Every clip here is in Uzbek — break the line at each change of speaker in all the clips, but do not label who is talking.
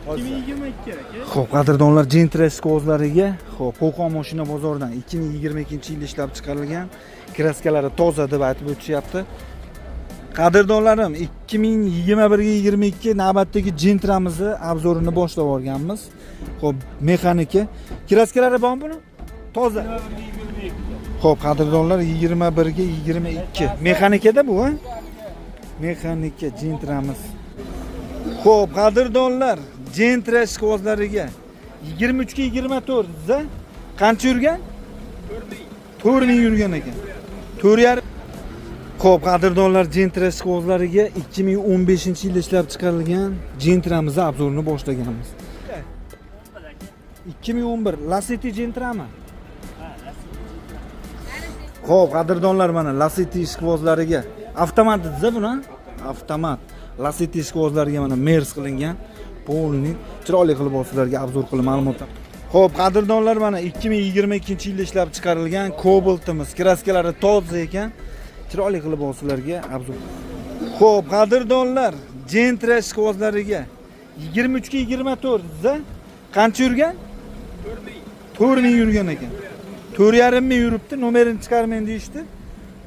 2022 aka.
Xo'p, qadrdonlar, Gentrack o'zlariga, xo'p, Qo'qon mashina bozoridan 2022-yilda ishlab chiqarilgan kraskalari toza deb aytib o'tishyapti. Qadrdonlarim, 2021-22 navbatdagi Gentramizni obzorini boshlab olganmiz. Xo'p, mexanika. Kraskalari bormi buni? Toza. Xo'p, qadrdonlar, 21-22 mexanikada bu, ha? Mexanika Gentramiz. Xo'p, qadrdonlar, Gentrack o'zlariga 23-24 da qancha yurgan? 4000 yurgan ekan. 4,5. Xo'p, qadrdonlar, Gentrack o'zlariga 2015-yilda ishlab chiqarilgan Gentramizni obzorini boshlaganmiz. 2011 Lacetti Gentrami. Xo'p, qadrdonlar, mana Lacetti ishqibozlariga avtomat dediz buni, avtomat. Lacetti ishqibozlariga mana mers qilingan, polni chiroyli qilib sizlarga obzor qilib ma'lumotlar. Xo'p, qadrdonlar, mana 2022-yilda ishlab chiqarilgan Cobaltimiz, kraskalari toza ekan. Chiroyli qilib sizlarga obzor. Xo'p, qadrdonlar, Gentrack o'zlariga 23-24 da qancha yurgan? 4000 yurgan ekan. 4,5 yuribdi, nomerini chiqarmang deyishdi.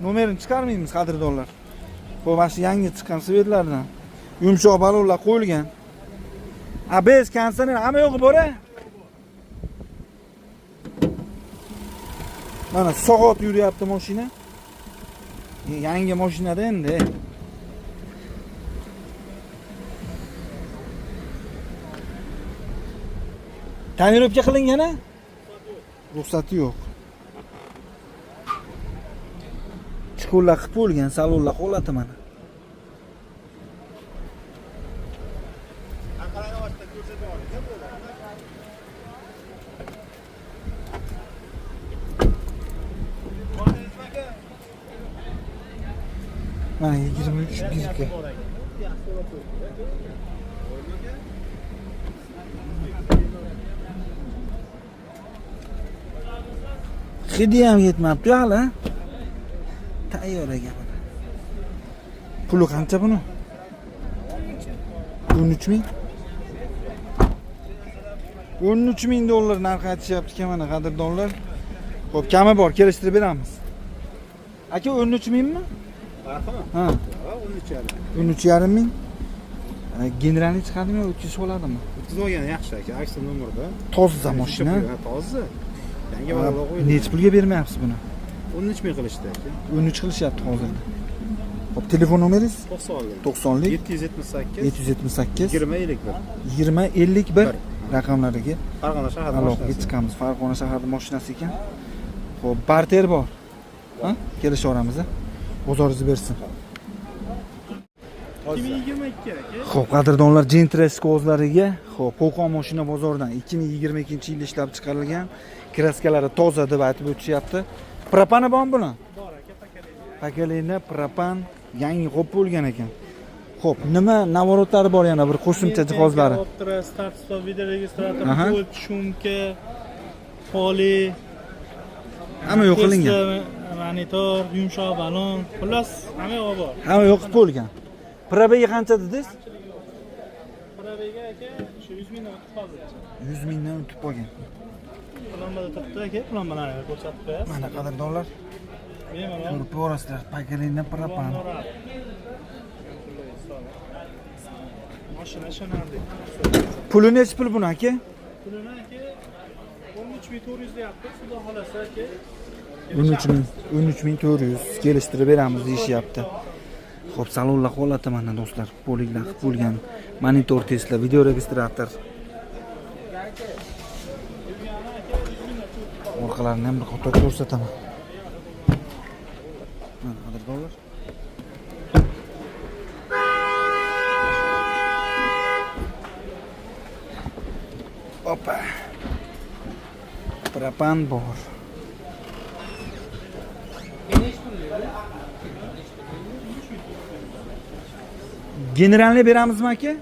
Nomerini chiqarmaymiz qadrdonlar. Bu mana shu yangi chiqqan svetlardan yumshoq balonlar qo'yilgan. ABS kondisioner hamma yo'qi bor-a? Mana soat yuryapti mashina. Yangi mashinada endi. Ta'mirlovga qilingan-a? Ruxsati yo'q. Chiquvlar qilib bo'lgan, salonlar holati mana. Mana 23 birga. Hidi ham yetmabdi hali. Tayyor ekan. Puli qancha buni? 13,000. 13,000 dollar narx aytishyapti ekan mana qadrdonlar. Xo'p, kami bor, kelishtirib beramiz. Aka 13,000 mi? Ha. 13,5 ming. Generalni chiqardimi, o'tkizish bo'ladimi?
O'tkiz olgan yaxshi aka, aksiya nomerda.
Toza mashina.
Toza. Yangi baloq qo'yilgan.
Necha pulga bermayapsiz buni?
13 ming qilishdi aka.
13 qilishyapti hozirda. Xo'p, telefon nomeringiz? 90lik
778
778
20 51.
20 51 raqamlariga
Farg'ona shahrida
aloqaga chiqamiz. Farg'ona shahrida mashinasi ekan. Xo'p, barter bor. Ha? Kelishaveramiz. Bozoringiz bersin.
2022 aka.
Xo'p, qadrdonlar, Gentrack o'zlariga, xo'p, Qo'qon mashina bozoridan 2022-yilda ishlab chiqarilgan kraskalari toza deb aytib o'tishyapti. Propani bormi buni?
Bor aka,
pakalina, propan yangi qo'yib bo'lgan ekan. Xo'p, nima navorotlari bor yana bir qo'shimcha jihozlari?
Start stop video registrator, pult, shumka, poli,
hamma yo'q qilingan.
Monitor, yumshoq balon, xullas hamma yo'q bor.
Hamma yo'q qilib bo'lgan. Probaga qancha dedingiz?
Probaga aka, shu 100 mingdan o'tib qoldi.
100 mingdan o'tib qolgan.
Plombada turibdi aka, plombalarni ko'rsatib qo'yasiz.
Mana qadrdonlar.
Bemalol.
Ko'rib ko'rasizlar, pakalina, propan.
Mashina ishonarli.
Puli necha pul buni aka?
Pulini aka 13400 deyapti. Xudo xolasa aka.
13400 kelishtirib beramiz deyishyapti. Xo'p, salonlar holati mana do'stlar, poliklar qilib bo'lgan, monitor testlar, video registrator. Orqalarini ham bir qator ko'rsataman. Mana qadrdonlar. Opa. Propan bor. Generalni beramizmi aka?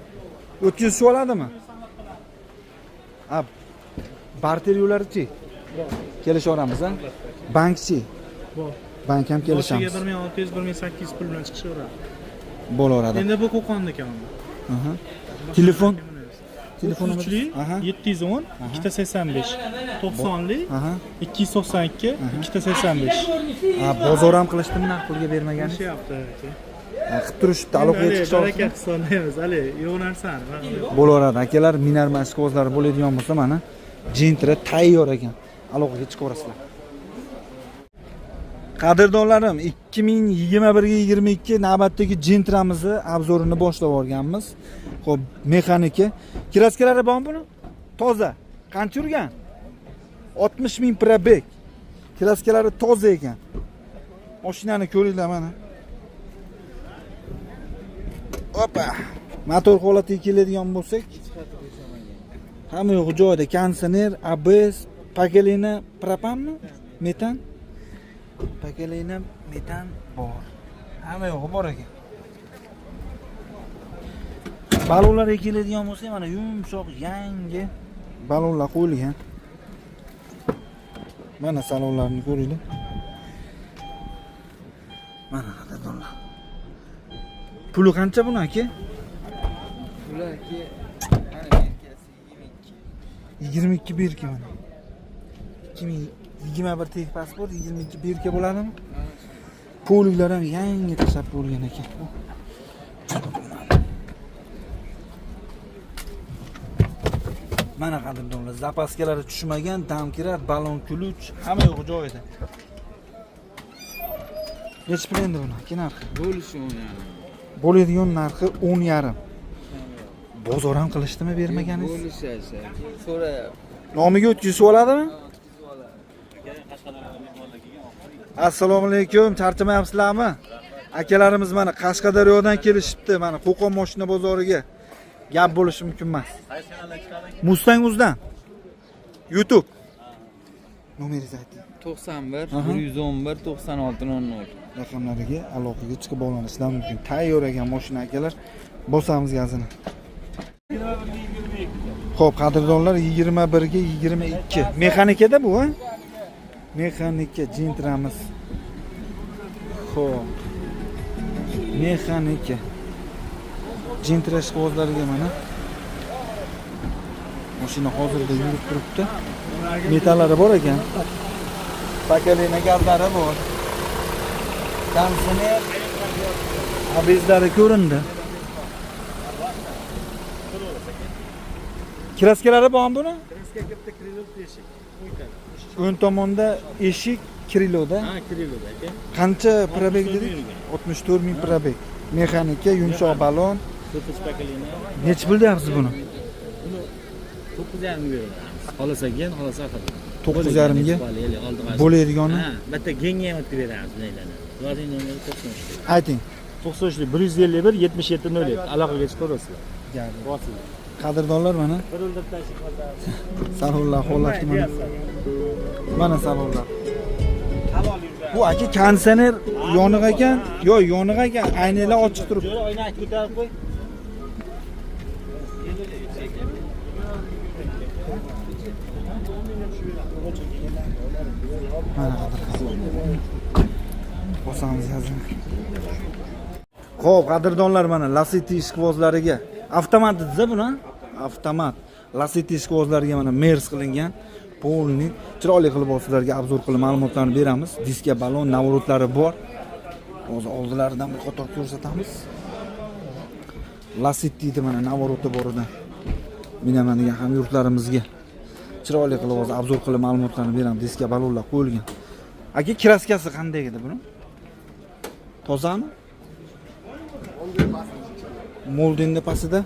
O'tkazib oladimi? Ha. Barter yo'llari-chi? Kelishaveramiz, ha? Bankchi?
Bor.
Bank ham kelishamiz.
1600 1800 pul bilan chiqishaveradi.
Bo'laveradi.
Endi bu Qo'qonda ekan.
Telefon Telefonimiz.
33'li
Aha.
710 285 90'li
Aha.
292 285.
Ha, bozor ham qilishdimi, naqd pulga bermagani?
Şey yaptı evet.
Qilib turishibdi, aloqaga chiqish
Baraka hisoblaymiz. Hali yo'q narsani.
bo'laveradi. Akalar, minarma skvozlari bo'ladigan bo'lsa, mana Gentra tayyor ekan. Aloqaga chiqaverasizlar. Qadrdonlarim, 2021-22 navbatdagi Gentramizni obzorini boshlab olganmiz. Xo'p, mexanika. Kraskalari bormi buni? Toza. Qancha yurgan? 60 ming probeg. Kraskalari toza ekan. Mashinani ko'ringlar mana. Opa. Motor holatiga keladigan bo'lsak, hamma yo'q joyida. Konditsioner, ABS, pakelina, propanmi? Metan. Pakelina, metan bor. Hamma yo'q bor ekan. Balonlarga keladigan bo'lsa, mana yumshoq, yangi balonlar qo'yilgan. Mana salonlarni ko'ringlar. Mana qadrdonlar. Puli qancha buni aka?
Puli aka mana markasi
22 birka mana. 2021 tek pasport 22 birka bo'ladimi? Polilar ham yangi tashlab bo'lgan ekan. Mana qadrdonlar, zapaskalari tushmagan, damkirar, balon ключ, hamma yo'q joyida. Nech pul endi buni? Aka narxi?
bo'lishi o'ynar.
Bo'ladigan narxi 10,5. Bozor ham qilishdimi bermaganingiz?
Bo'lishasa. So'rayapti.
Nomiga o'tkazib oladimi? Assalomu alaykum, charchamayapsizlarmi? Akalarimiz mana Qashqadaryodan kelishibdi, mana Qo'qon mashina bozoriga. Gap bo'lishi mumkin emas. Mustang Uzdan. YouTube. Nomeringizni ayting.
91 111 9600.
Raqamlariga aloqaga chiqib olanishlari mumkin. Tayyor ekan mashina akalar. Bosamiz gazini. Xo'p, qadrdonlar 21 ga 22. Mexanikada bu, ha? Mexanika Gentramiz. Xo'p. Mexanika. Gentra shkovozlariga mana. Mashina hozirda yurib turibdi. Metallari bor ekan. Pakelina gazlari bor. Konditsioner abizlari ko'rindi. Kraskalari bormi buni?
Kraska katta krilo eshik.
O'ng tomonda eshik kriloda.
Ha, kriloda aka.
Qancha probeg dedik? 64 ming probeg. Mexanika, yumshoq balon.
9 pakelina.
Nech pul deyapsiz buni?
9,5 beramiz. Xolasagan, xolasa qilib.
9,5 ga bo'laydigani.
Ha, bitta genga ham o'tib beramiz bularni. Ularning nomeri 93.
Ayting.
93 151 77 07. Aloqaga chiqaverasizlar. Bosinglar.
Qadrdonlar mana
Qo'lda tashib qoladi.
salonlar holati mana. Mana salonlar. Bu aka konditsioner yoniq ekan, yo yoniq ekan, aynalar ochiq turibdi.
Jo'ra oyna ko'tarib qo'y.
Mana bosamiz yazini. Xo'p, qadrdonlar mana Lacetti shkovozlariga avtomat dediz buni, avtomat. Lacetti shkovozlariga mana mers qilingan. Polni chiroyli qilib sizlarga obzor qilib ma'lumotlarni beramiz. Diska balon, navorotlari bor. Hozir oldilaridan bir qator ko'rsatamiz. Lacetti deb mana navoroti bor edi. Minamaniga ham yurtlarimizga chiroyli qilib hozir obzor qilib ma'lumotlarni beramiz. Diska balonlar qo'yilgan. Aka, kraskasi qanday edi buni? Tozami? Moldinda pastida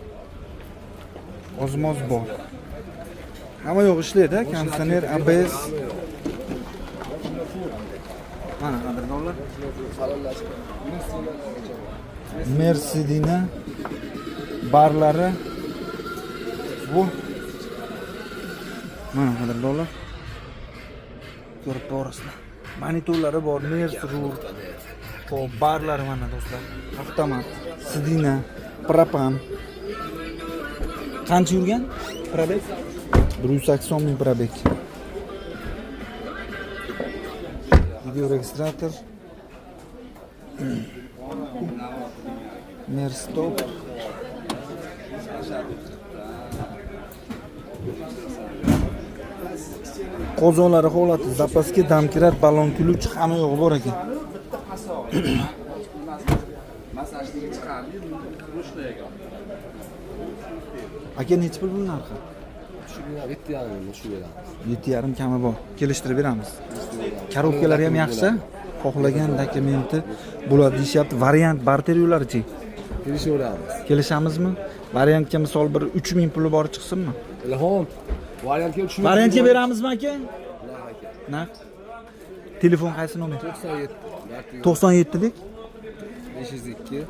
ozmoz bor. Hamma yo'q ishlaydi, konditsioner, ABS. Mana qadrdonlar. Mercedina barlari bu. Mana qadrdonlar. Ko'rib borasizlar. Monitorlari bor, Mercedes. Xo'p, barlari mana do'stlar. Avtomat, sidina, propan. Qancha yurgan? Probeg 180 ming probeg. Video registrator. Merstop. Qozonlari holati zapaska, damkirat, balon kuluvchi hamma yo'q bor ekan. Aka necha pul bu narxi? 7,5 kami bor. Kelishtirib beramiz. Korobkalari ham yaxshi. Xohlagan dokumenti bo'ladi deyapti. Variant barter yo'llarichi? Kelishamizmi? Variantga misol bir 3000 puli bor chiqsinmi?
Ilhom.
Variantga beramizmi aka? Naq. Telefon qaysi nomer? 97 lik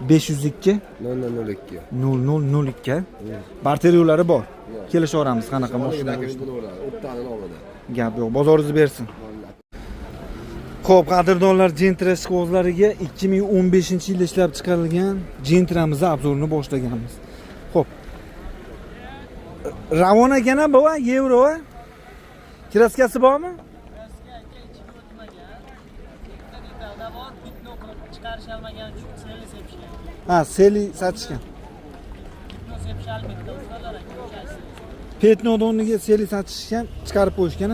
502 0002. Barter yo'llari bor. Kelishaveramiz qanaqa mashina. Gap yo'q, bozoringizni bersin. Xo'p, qadrdonlar, Gentra shkozlariga 2015-yilda ishlab chiqarilgan Gentramizni obzorini boshlaganmiz. Xo'p. Ravon ekana bu, yevro. Kraskasi bormi? Ha, seli satishgan. Petno o'rniga seli satishgan, chiqarib qo'yishgan.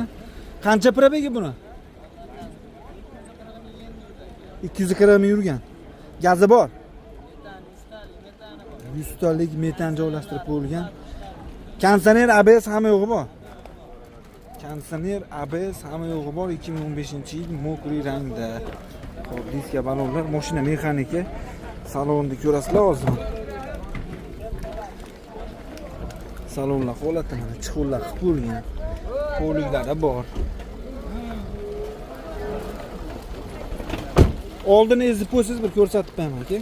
Qancha probegi buni? 240 ming yurgan. Gazi bor. 100 talik metan joylashtirib qo'yilgan. Konditsioner ABS hamma yo'g'i bor. Konditsioner ABS hamma yo'g'i bor. 2015-yil mokriy rangda. Xo'p, diska balonlar, mashina mexaniki. Salonni ko'rasizlar hozir. Salonlar holati mana chiquvlar qilib qo'yilgan. Qo'liklari bor. Oldini ezib qo'ysiz bir ko'rsatib beraman aka.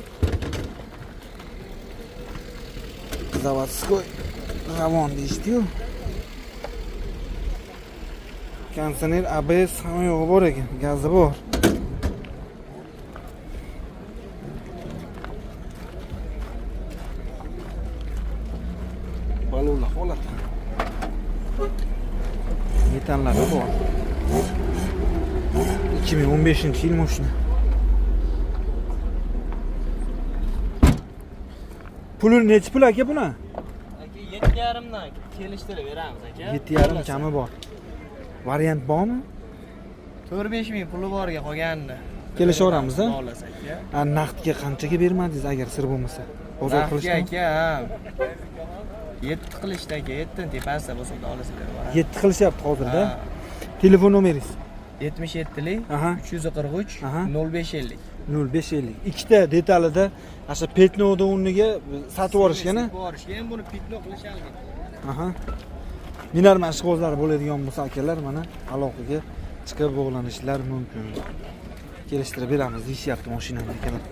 Zavodskoy Ravon deyishdi-yu. Konditsioner ABS hamma yo'g'i bor ekan, gazi bor. Balonlar holati. Metanlari bor. 2015-yil mashina. Puli necha pul aka buni?
Aka 7,5 dan kelishtirib beramiz aka.
7,5 kami bor. Variant bormi?
4-5 ming puli borga qolganini.
Kelishaveramiz-da.
Xohlasak ya.
Ha, naqdga qanchaga bermadingiz agar sir bo'lmasa? Bozor qilishdan.
Aka, 7 qilishda aka, 7 dan tepasida bo'lsa olasizlar.
7 qilishyapti hozirda. Telefon nomeringiz?
77 lik
Aha.
343
Aha.
0550.
0550. Ikkita detalida asha petnoda o'rniga satib yuborishgan-a?
Borishgan, buni pitno qilishalgan.
Aha. Minarman shkozlari bo'ladigan bo'lsa akalar mana aloqaga chiqib bog'lanishlar mumkin. Kelishtirib beramiz deyishyapti mashinani akalar.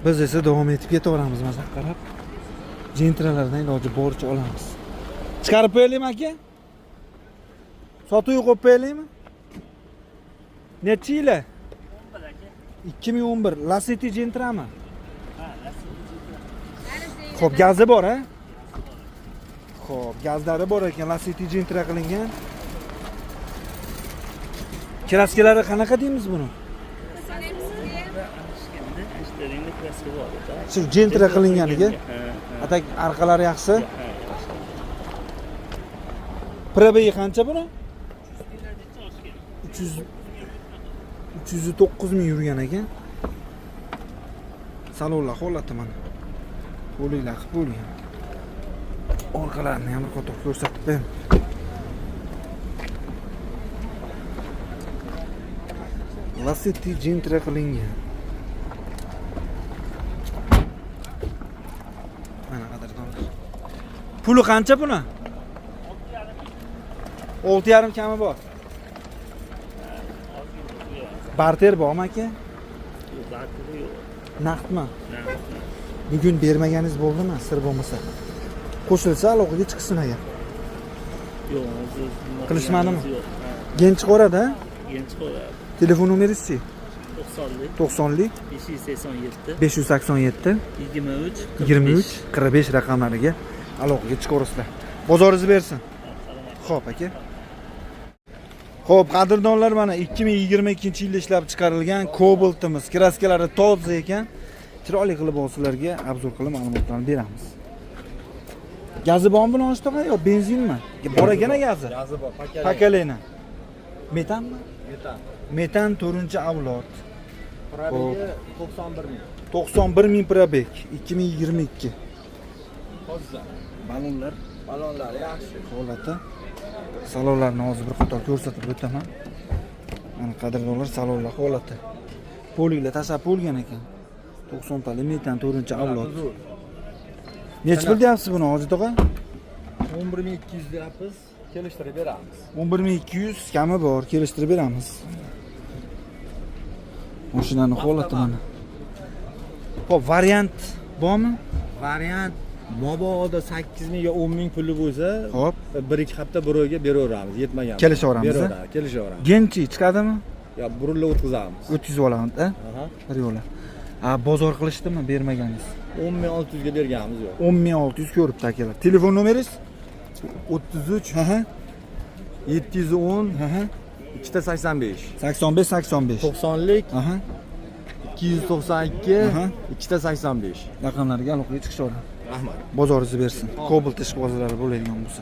Biz esa davom etib ketaveramiz mazaq qarab. Gentralardan iloji boricha olamiz. Chiqarib qo'yaylikmi aka? Sotuv qo'yib qo'yaylikmi? Necha yil? 2011. Lacetti Gentrami? Ha, Lacetti. Xo'p, gazi bor, ha? Xo'p, gazlari bor ekan, Lacetti Gentra qilingan. Kraskalari qanaqa deymiz buni? Shu Gentra qilinganiga. Atak arqalari yaxshi. Probegi qancha buni? 309 ming yurgan ekan. Salonlar holati mana. Qo'liklar qilib bo'lgan. Orqalarini ham qator ko'rsatib beraman. Lacetti Gentra qilingan. Mana qadrdonlar. Puli qancha buni? 6,5 kami bor. Barter bormi aka?
Yo'q, barter yo'q.
Naqdmi? Bugun bermaganingiz bo'ldimi, sir bo'lmasa? Qo'shilsa aloqaga chiqsin agar.
Yo'q, hozir
Qilishmadimi? Gen chiqaradi-a?
Gen chiqaradi.
Telefon nomeringiz-chi?
90lik
587
587
23 45 raqamlariga aloqaga chiqaverasizlar. Bozoringizni bersin. Xo'p aka. Xo'p, qadrdonlar, mana 2022-yilda ishlab chiqarilgan Cobaltimiz. Kraskalari toza ekan. Chiroyli qilib olsalarga obzor qilib ma'lumotlarni beramiz. Gazi bormi buni oshtoqa yo benzinmi? Bor ekan gazi.
Gazi bor,
Pakalena. Metanmi?
Metan.
Metan 4-avlod.
Probegi 91 ming.
91 ming probeg 2022.
Toza.
Balonlar
Balonlar yaxshi.
holati. Salonlarni hozir bir qator ko'rsatib o'taman. Mana qadrdonlar salonlar holati. Poliklar tashlab bo'lgan ekan. 90 tali metan 4-avlod. Necha pul deyapsiz buni hozir tog'a?
11200 deyapmiz. Kelishtirib beramiz.
11200 kami bor, kelishtirib beramiz. Mashinani holati mana. Xo'p, variant bormi?
Variant mobodo 8000 yo 10 ming puli bo'lsa,
Xo'p,
1-2 hafta birovga beraveramiz, yetmagan.
Kelishaveramiz, a?
Beraveramiz, kelishaveramiz.
Genchi chiqadimi?
Yo, burilib o'tkazamiz.
O'tkaza olamiz, a?
Aha.
Bir yo'la. Bozor qilishdimi, bermaganingiz?
10600 ga berganmiz yo'q.
10600 ko'ribdi akalar. Telefon nomeringiz?
33
Ha ha.
710
Ha ha.
285.
85 85.
90lik
Aha.
292
Aha.
285.
Raqamlarga aloqaga chiqishaveradi.
Rahmat.
Bozoringizni bersin. Cobalt ishqibozlari bo'ladigan bo'lsa.